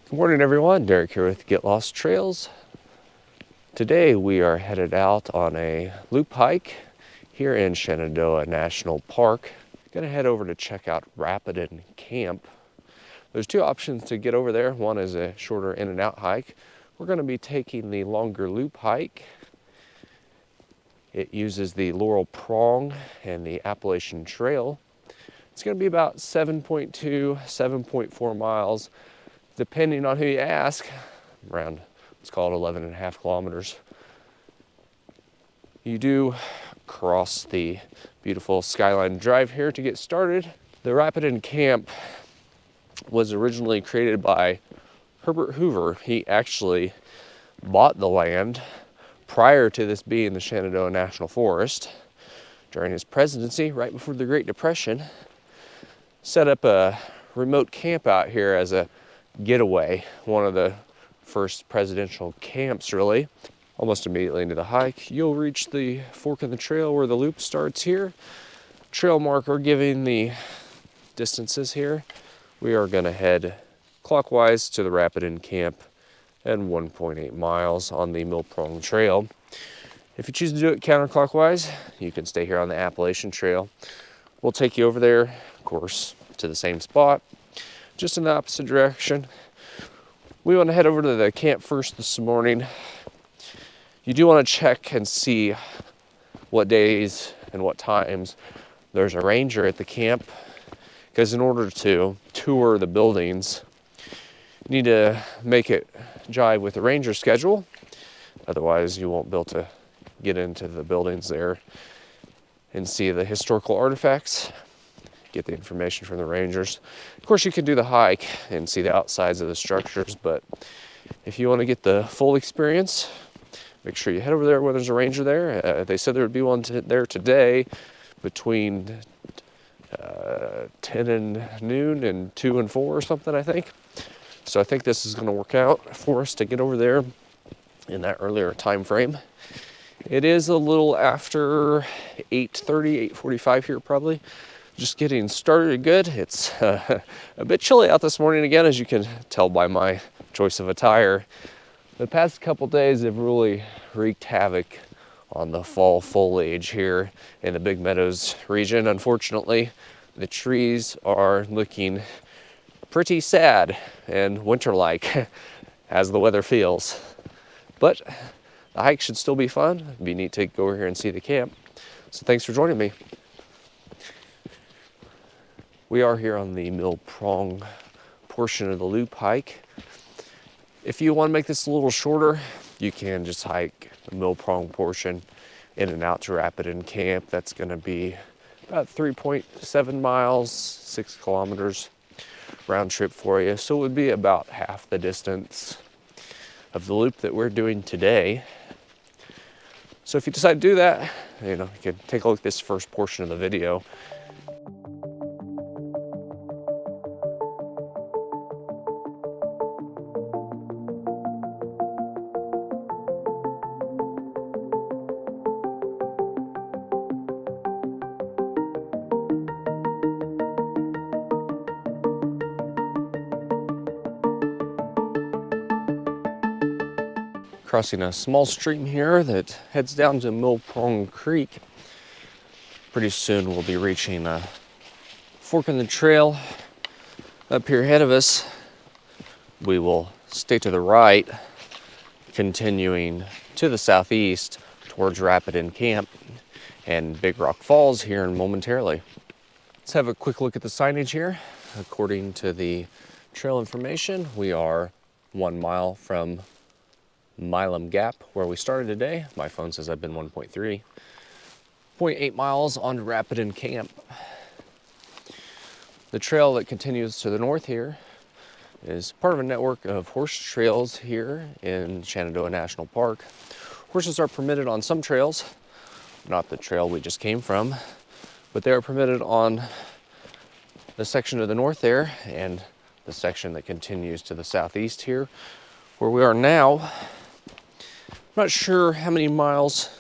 Good morning, everyone. Derek here with Get Lost Trails. Today we are headed out on a loop hike here in Shenandoah National Park. Gonna head over to check out Rapidan Camp. There's two options to get over there. One is a shorter in and out hike. We're gonna be taking the longer loop hike. It uses the Laurel Prong and the Appalachian Trail. It's gonna be about 7.2, 7.4 miles. Depending on who you ask, around, let's call it 11 and a half kilometers. You do cross the beautiful Skyline Drive here to get started. The Rapidan Camp was originally created by Herbert Hoover. He actually bought the land prior to this being the Shenandoah National Forest during his presidency, right before the Great Depression. Set up a remote camp out here as a getaway, one of the first presidential camps, really. Almost immediately into the hike, you'll reach the fork in the trail where the loop starts here. Trail marker giving the distances here. We are going to head clockwise to the Rapidan Camp and 1.8 miles on the Mill Prong Trail. If you choose to do it counterclockwise, you can stay here on the Appalachian Trail. We'll take you over there, of course, to the same spot, just in the opposite direction. We want to head over to the camp first this morning. You do want to check and see what days and what times there's a ranger at the camp, because in order to tour the buildings, you need to make it jive with the ranger schedule. Otherwise, you won't be able to get into the buildings there and see the historical artifacts, get the information from the rangers. Of course, you can do the hike and see the outsides of the structures, but if you want to get the full experience, make sure you head over there where there's a ranger there. They said there would be one there today between 10 and noon and 2 and 4 or something, I think. So I think this is going to work out for us to get over there in that earlier time frame. It is a little after 8:30, 8:45 here probably. Just getting started good. It's a bit chilly out this morning again, as you can tell by my choice of attire. The past couple days have really wreaked havoc on the fall foliage here in the Big Meadows region. Unfortunately, the trees are looking pretty sad and winter-like as the weather feels. But the hike should still be fun. It'd be neat to go over here and see the camp. So thanks for joining me. We are here on the Mill Prong portion of the loop hike. If you want to make this a little shorter, you can just hike the Mill Prong portion in and out to Rapidan Camp. That's going to be about 3.7 miles, 6 kilometers round trip for you. So it would be about half the distance of the loop that we're doing today. So if you decide to do that, you can take a look at this first portion of the video. Crossing a small stream here that heads down to Mill Prong Creek. Pretty soon we'll be reaching a fork in the trail up here ahead of us. We will stay to the right, continuing to the southeast towards Rapidan Camp and Big Rock Falls here momentarily. Let's have a quick look at the signage here. According to the trail information, we are 1 mile from Milam Gap, where we started today. My phone says I've been 1.3. 0.8 miles on to Rapidan Camp. The trail that continues to the north here is part of a network of horse trails here in Shenandoah National Park. Horses are permitted on some trails, not the trail we just came from, but they are permitted on the section to the north there and the section that continues to the southeast here, where we are now. I'm not sure how many miles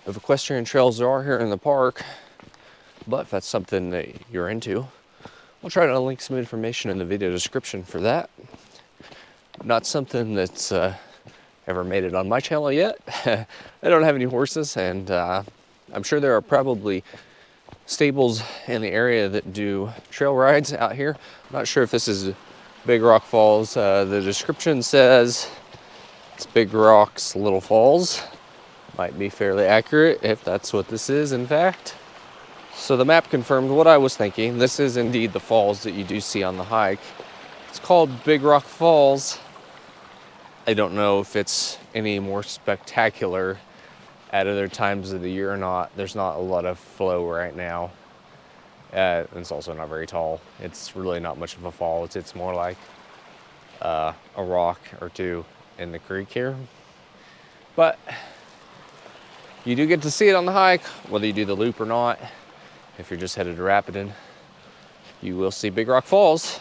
of equestrian trails there are here in the park, but if that's something that you're into, I'll try to link some information in the video description for that. Not something that's ever made it on my channel yet. I don't have any horses, and I'm sure there are probably stables in the area that do trail rides out here. I'm not sure if this is Big Rock Falls. The description says it's Big Rocks, Little Falls. Might be fairly accurate if that's what this is, in fact. So the map confirmed what I was thinking. This is indeed the falls that you do see on the hike. It's called Big Rock Falls. I don't know if it's any more spectacular at other times of the year or not. There's not a lot of flow right now. It's also not very tall. It's really not much of a fall. It's more like a rock or two in the creek here. But you do get to see it on the hike, whether you do the loop or not. If you're just headed to Rapidan, you will see Big Rock Falls.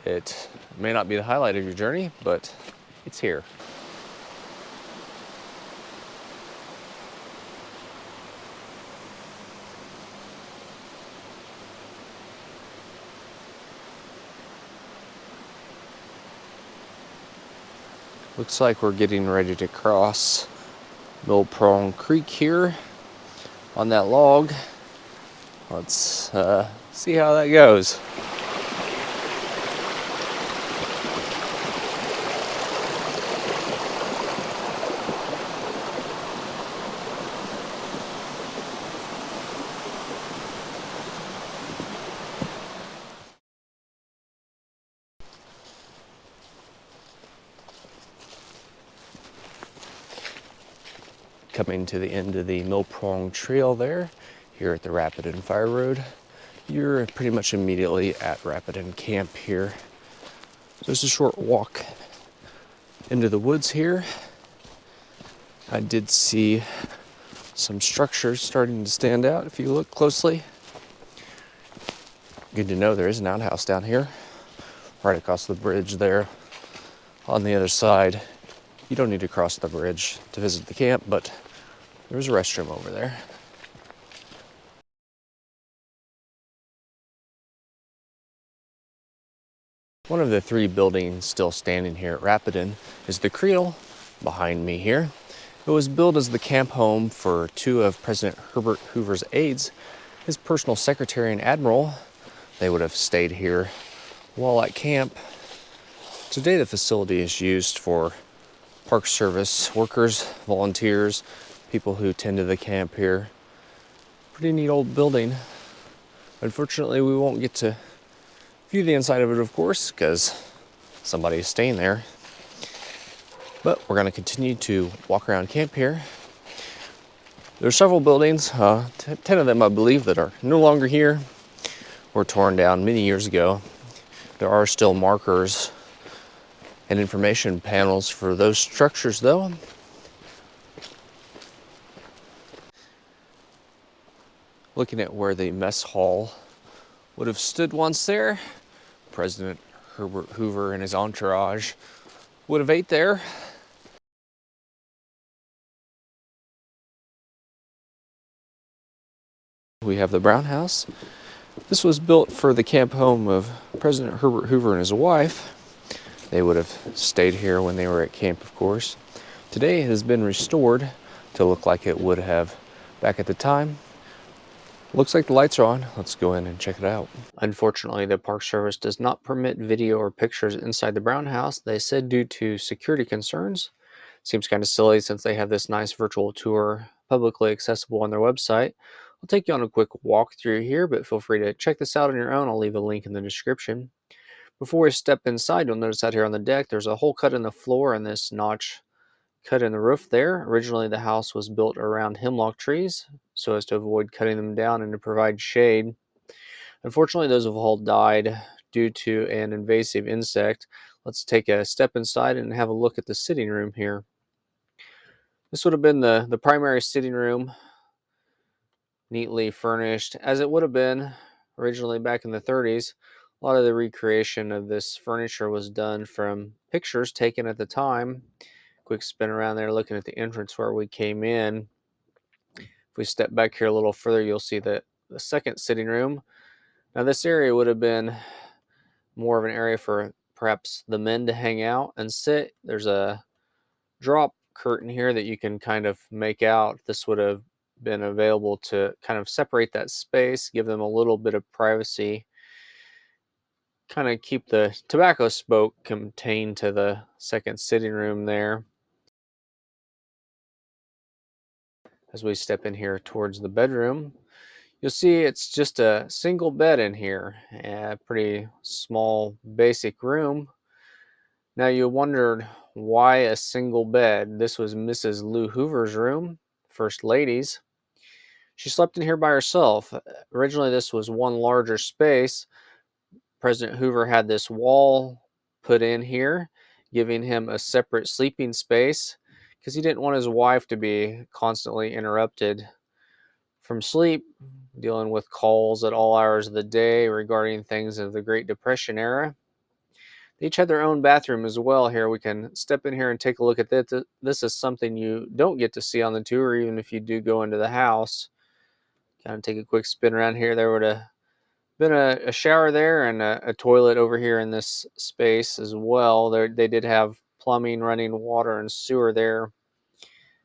It may not be the highlight of your journey, but it's here. Looks like we're getting ready to cross Mill Prong Creek here on that log. Let's see how that goes. Coming to the end of the Mill Prong Trail there, here at the Rapidan Fire Road. You're pretty much immediately at Rapidan Camp here. Just a short walk into the woods here. I did see some structures starting to stand out if you look closely. Good to know there is an outhouse down here, right across the bridge there on the other side. You don't need to cross the bridge to visit the camp, but there's a restroom over there. One of the three buildings still standing here at Rapidan is the Creel behind me here. It was built as the camp home for two of President Herbert Hoover's aides, his personal secretary and admiral. They would have stayed here while at camp. Today the facility is used for Park Service workers, volunteers, people who tend to the camp here. Pretty neat old building. Unfortunately, we won't get to view the inside of it, of course, because somebody is staying there. But we're going to continue to walk around camp here. There's several buildings, 10 of them I believe, that are no longer here, were torn down many years ago. There are still markers and information panels for those structures though. Looking at where the mess hall would have stood once there, President Herbert Hoover and his entourage would have ate there. We have the Brown House. This was built for the camp home of President Herbert Hoover and his wife. They would have stayed here when they were at camp, of course. Today it has been restored to look like it would have back at the time. Looks like the lights are on. Let's go in and check it out. Unfortunately, the Park Service does not permit video or pictures inside the Brown House. They said due to security concerns. Seems kind of silly since they have this nice virtual tour publicly accessible on their website. I'll take you on a quick walkthrough here, but feel free to check this out on your own. I'll leave a link in the description. Before we step inside, you'll notice out here on the deck, there's a hole cut in the floor and this notch cut in the roof there. Originally, the house was built around hemlock trees so as to avoid cutting them down and to provide shade. Unfortunately, those have all died due to an invasive insect. Let's take a step inside and have a look at the sitting room here. This would have been the primary sitting room, neatly furnished, as it would have been originally back in the 30s. A lot of the recreation of this furniture was done from pictures taken at the time. Quick spin around there looking at the entrance where we came in. If we step back here a little further, you'll see that the second sitting room Now this area would have been more of an area for perhaps the men to hang out and sit. There's a drop curtain here that you can kind of make out. This would have been available to kind of separate that space, give them a little bit of privacy, kind of keep the tobacco smoke contained to the second sitting room there. As we step in here towards the bedroom, you'll see it's just a single bed in here, a pretty small basic room. Now you wondered why a single bed. This was Mrs. Lou Hoover's room, First Lady's. She slept in here by herself. Originally this was one larger space. President Hoover had this wall put in here, giving him a separate sleeping space because he didn't want his wife to be constantly interrupted from sleep, dealing with calls at all hours of the day regarding things of the Great Depression era. They each had their own bathroom as well. Here we can step in here and take a look at this. This is something you don't get to see on the tour, even if you do go into the house. Kind of take a quick spin around here. There would have been a shower there and a toilet over here in this space as well. They did have plumbing, running water, and sewer there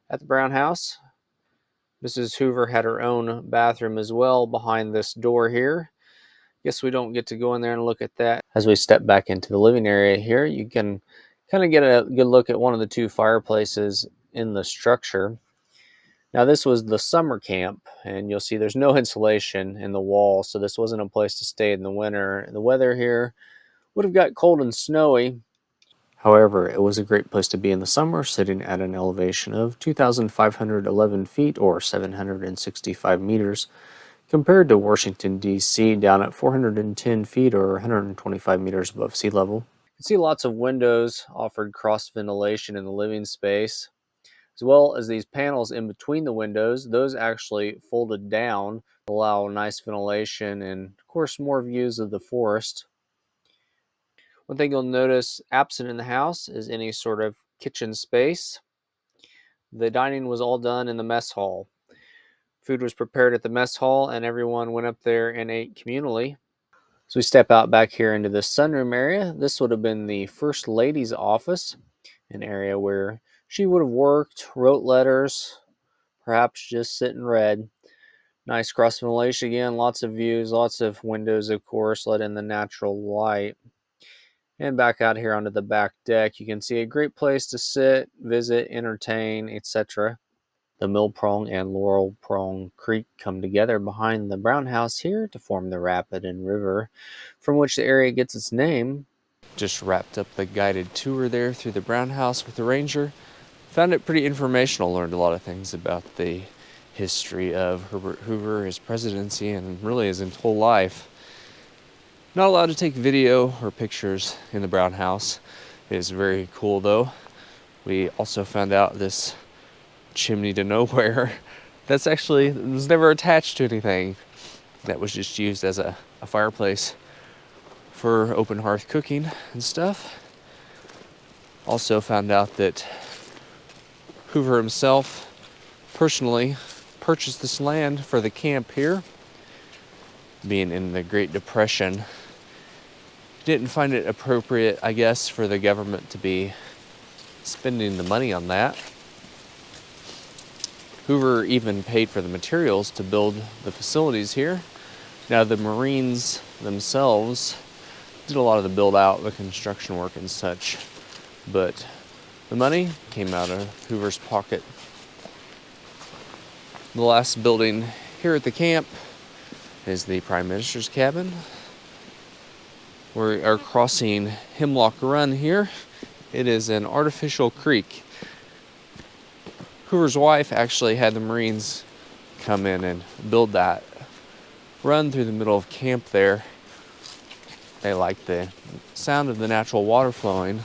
at the Brown house. Mrs. Hoover had her own bathroom as well behind this door here. Guess we don't get to go in there and look at that. As we step back into the living area here, you can kind of get a good look at one of the two fireplaces in the structure. Now this was the summer camp, and you'll see there's no insulation in the wall, so this wasn't a place to stay in the winter. The weather here would have got cold and snowy. However, it was a great place to be in the summer, sitting at an elevation of 2,511 feet or 765 meters, compared to Washington, D.C., down at 410 feet or 125 meters above sea level. You can see lots of windows offered cross ventilation in the living space, as well as these panels in between the windows. Those actually folded down to allow nice ventilation and, of course, more views of the forest. One thing you'll notice absent in the house is any sort of kitchen space. The dining was all done in the mess hall. Food was prepared at the mess hall, and everyone went up there and ate communally. So we step out back here into the sunroom area. This would have been the First Lady's office, an area where she would have worked, wrote letters, perhaps just sit and read. Nice cross ventilation again, lots of views, lots of windows, of course, let in the natural light. And back out here onto the back deck, you can see a great place to sit, visit, entertain, etc. The Mill Prong and Laurel Prong Creek come together behind the Brown house here to form the Rapidan River, from which the area gets its name. Just wrapped up the guided tour there through the Brown house with the ranger. Found it pretty informational, learned a lot of things about the history of Herbert Hoover, his presidency, and really his whole life. Not allowed to take video or pictures in the Brown house. It is very cool though. We also found out this chimney to nowhere that's actually was never attached to anything. That was just used as a fireplace for open hearth cooking and stuff. Also found out that Hoover himself personally purchased this land for the camp here. Being in the Great Depression, didn't find it appropriate, I guess, for the government to be spending the money on that. Hoover even paid for the materials to build the facilities here. Now the Marines themselves did a lot of the build out, the construction work and such, but the money came out of Hoover's pocket. The last building here at the camp is the Prime Minister's cabin. We are crossing Hemlock Run here. It is an artificial creek. Hoover's wife actually had the Marines come in and build that run through the middle of camp there. They liked the sound of the natural water flowing.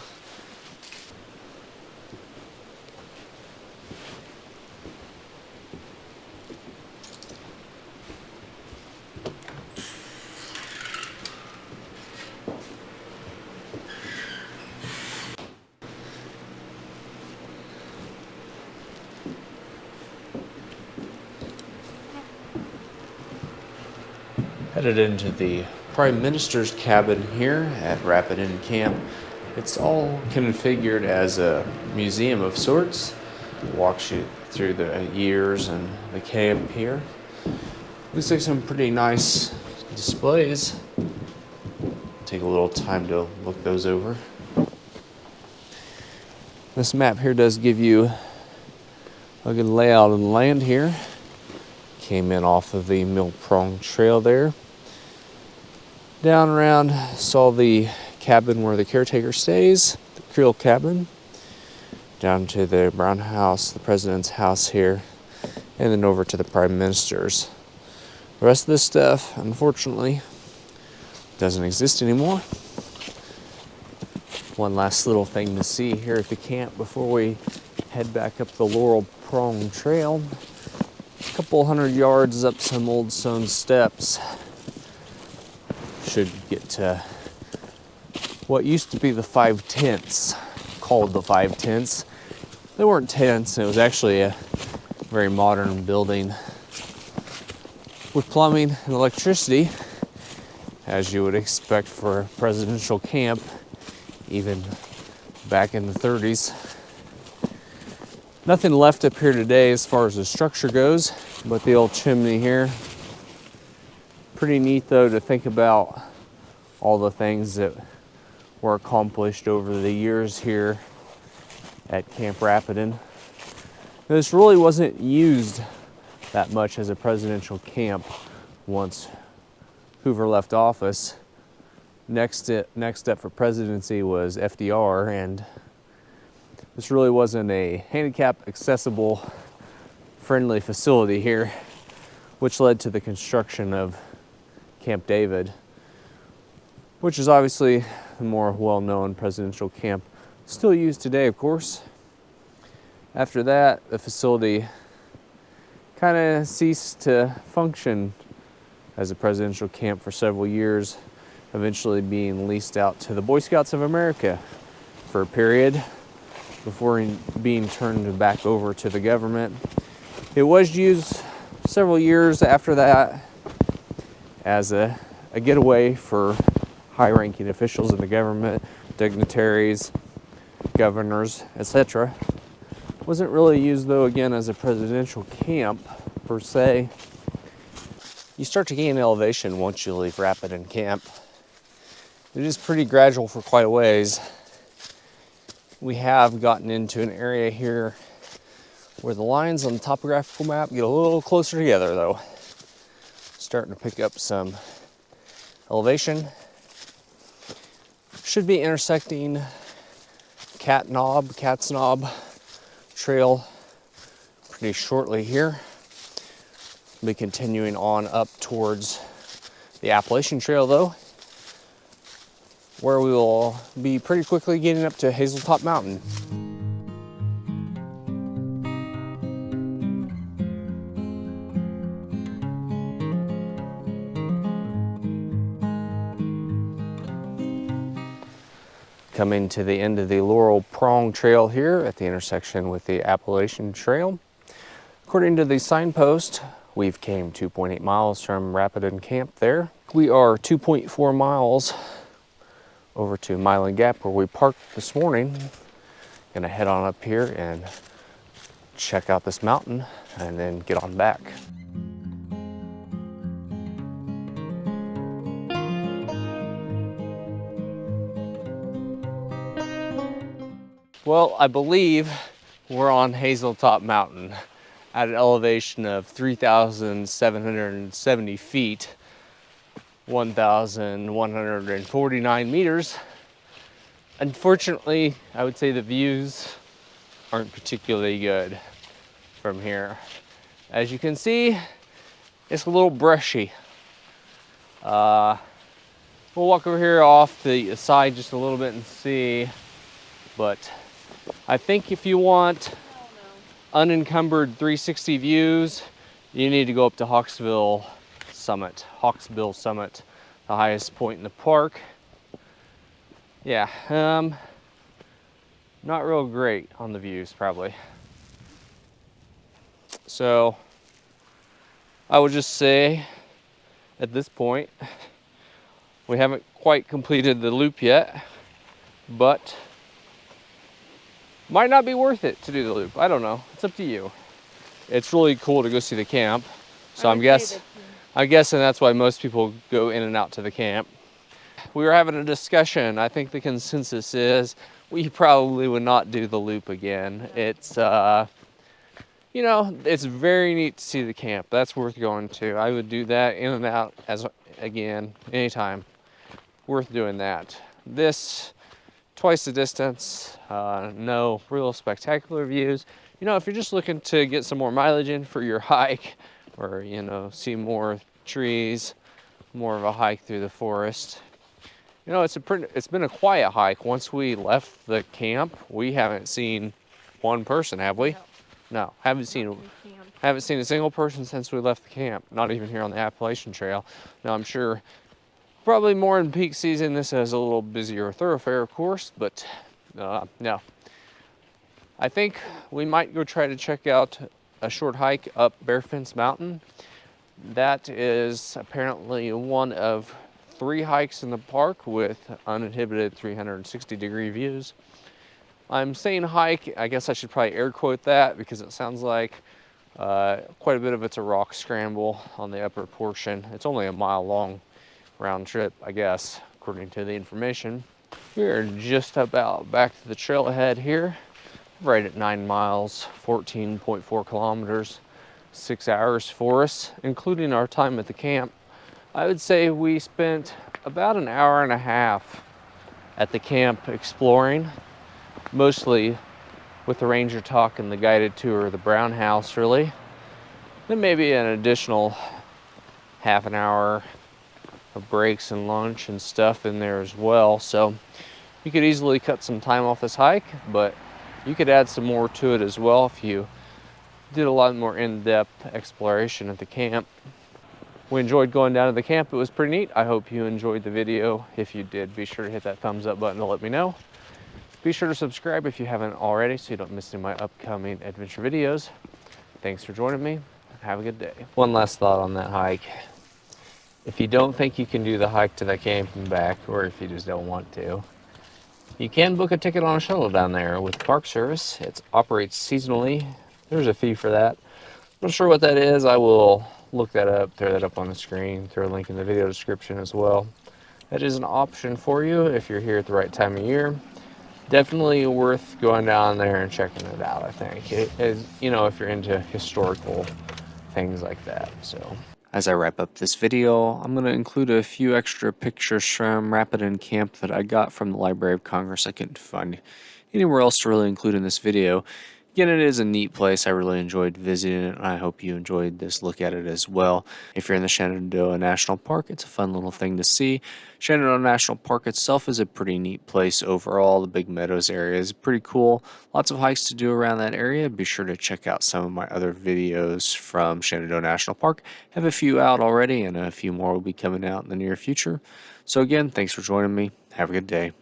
Headed into the Prime Minister's cabin here at Rapidan Camp. It's all configured as a museum of sorts. Walks you through the years and the camp here. Looks like some pretty nice displays. Take a little time to look those over. This map here does give you a good layout of the land here. Came in off of the Mill Prong Trail there. Down around, saw the cabin where the caretaker stays, the Creel cabin. Down to the Brown House, the President's house here, and then over to the Prime Minister's. The rest of this stuff, unfortunately, doesn't exist anymore. One last little thing to see here at the camp before we head back up the Laurel Prong Trail. A couple hundred yards up some old stone steps. Should get to what used to be the 5 tents, called the 5 tents. They weren't tents, it was actually a very modern building with plumbing and electricity, as you would expect for a presidential camp, even back in the 30s. Nothing left up here today as far as the structure goes, but the old chimney here. Pretty neat though to think about all the things that were accomplished over the years here at Camp Rapidan. This really wasn't used that much as a presidential camp once Hoover left office. Next up for presidency was FDR, and this really wasn't a handicap accessible, friendly facility here, which led to the construction of Camp David, which is obviously the more well-known presidential camp, still used today, of course. After that, the facility kind of ceased to function as a presidential camp for several years, eventually being leased out to the Boy Scouts of America for a period before being turned back over to the government. It was used several years after that as a getaway for high-ranking officials in the government, dignitaries, governors, etc. Wasn't really used though again as a presidential camp per se. You start to gain elevation once you leave Rapidan Camp. It is pretty gradual for quite a ways. We have gotten into an area here where the lines on the topographical map get a little closer together though. Starting to pick up some elevation. Should be intersecting Cat's Knob Trail pretty shortly here. We'll be continuing on up towards the Appalachian Trail though, where we will be pretty quickly getting up to Hazeltop Mountain. Coming to the end of the Laurel Prong Trail here at the intersection with the Appalachian Trail. According to the signpost, we've came 2.8 miles from Rapidan Camp there. We are 2.4 miles over to Milan Gap where we parked this morning. Gonna head on up here and check out this mountain and then get on back. Well, I believe we're on Hazeltop Mountain at an elevation of 3,770 feet, 1,149 meters. Unfortunately, I would say the views aren't particularly good from here. As you can see, it's a little brushy. We'll walk over here off the side just a little bit and see, but I think if you want unencumbered 360 views, you need to go up to Hawksbill Summit, the highest point in the park. Yeah, not real great on the views probably. So I would just say at this point. We haven't quite completed the loop yet, but might not be worth it to do the loop. I don't know. It's up to you. It's really cool to go see the camp. So I'm guessing that's why most people go in and out to the camp. We were having a discussion. I think the consensus is we probably would not do the loop again. It's you know, it's very neat to see the camp. That's worth going to. I would do that in and out again anytime. Worth doing that. This twice the distance, no real spectacular views. You know, if you're just looking to get some more mileage in for your hike, or you know, see more trees, more of a hike through the forest. You know, it's been a quiet hike. Once we left the camp, we haven't seen one person, have we? No, haven't seen a single person since we left the camp. Not even here on the Appalachian Trail. Now I'm sure probably more in peak season this is a little busier thoroughfare, of course, but no. I think we might go try to check out a short hike up Bearfence Mountain. That is apparently one of 3 hikes in the park with uninhibited 360-degree views. I'm saying hike, I guess I should probably air quote that because it sounds like quite a bit of it's a rock scramble on the upper portion. It's only a mile long round trip, I guess, according to the information. We are just about back to the trailhead here, right at 9 miles, 14.4 kilometers, 6 hours for us, including our time at the camp. I would say we spent about an hour and a half at the camp exploring, mostly with the ranger talk and the guided tour of the Brown House, really. Then maybe an additional half an hour of breaks and lunch and stuff in there as well. So you could easily cut some time off this hike, but you could add some more to it as well if you did a lot more in-depth exploration at the camp. We enjoyed going down to the camp. It was pretty neat. I hope you enjoyed the video. If you did, be sure to hit that thumbs up button to let me know. Be sure to subscribe if you haven't already so you don't miss any of my upcoming adventure videos. Thanks for joining me. Have a good day. One last thought on that hike. If you don't think you can do the hike to the camp and back, or if you just don't want to, you can book a ticket on a shuttle down there with Park Service. It operates seasonally. There's a fee for that. I'm not sure what that is. I will look that up, throw that up on the screen, throw a link in the video description as well. That is an option for you if you're here at the right time of year. Definitely worth going down there and checking it out, I think. It is, you know, if you're into historical things like that. So as I wrap up this video, I'm going to include a few extra pictures from Rapidan Camp that I got from the Library of Congress. I couldn't find anywhere else to really include in this video. Again, it is a neat place. I really enjoyed visiting it, and I hope you enjoyed this look at it as well. If you're in the Shenandoah National Park, it's a fun little thing to see. Shenandoah National Park itself is a pretty neat place overall. The Big Meadows area is pretty cool. Lots of hikes to do around that area. Be sure to check out some of my other videos from Shenandoah National Park. I have a few out already, and a few more will be coming out in the near future. So again, thanks for joining me. Have a good day.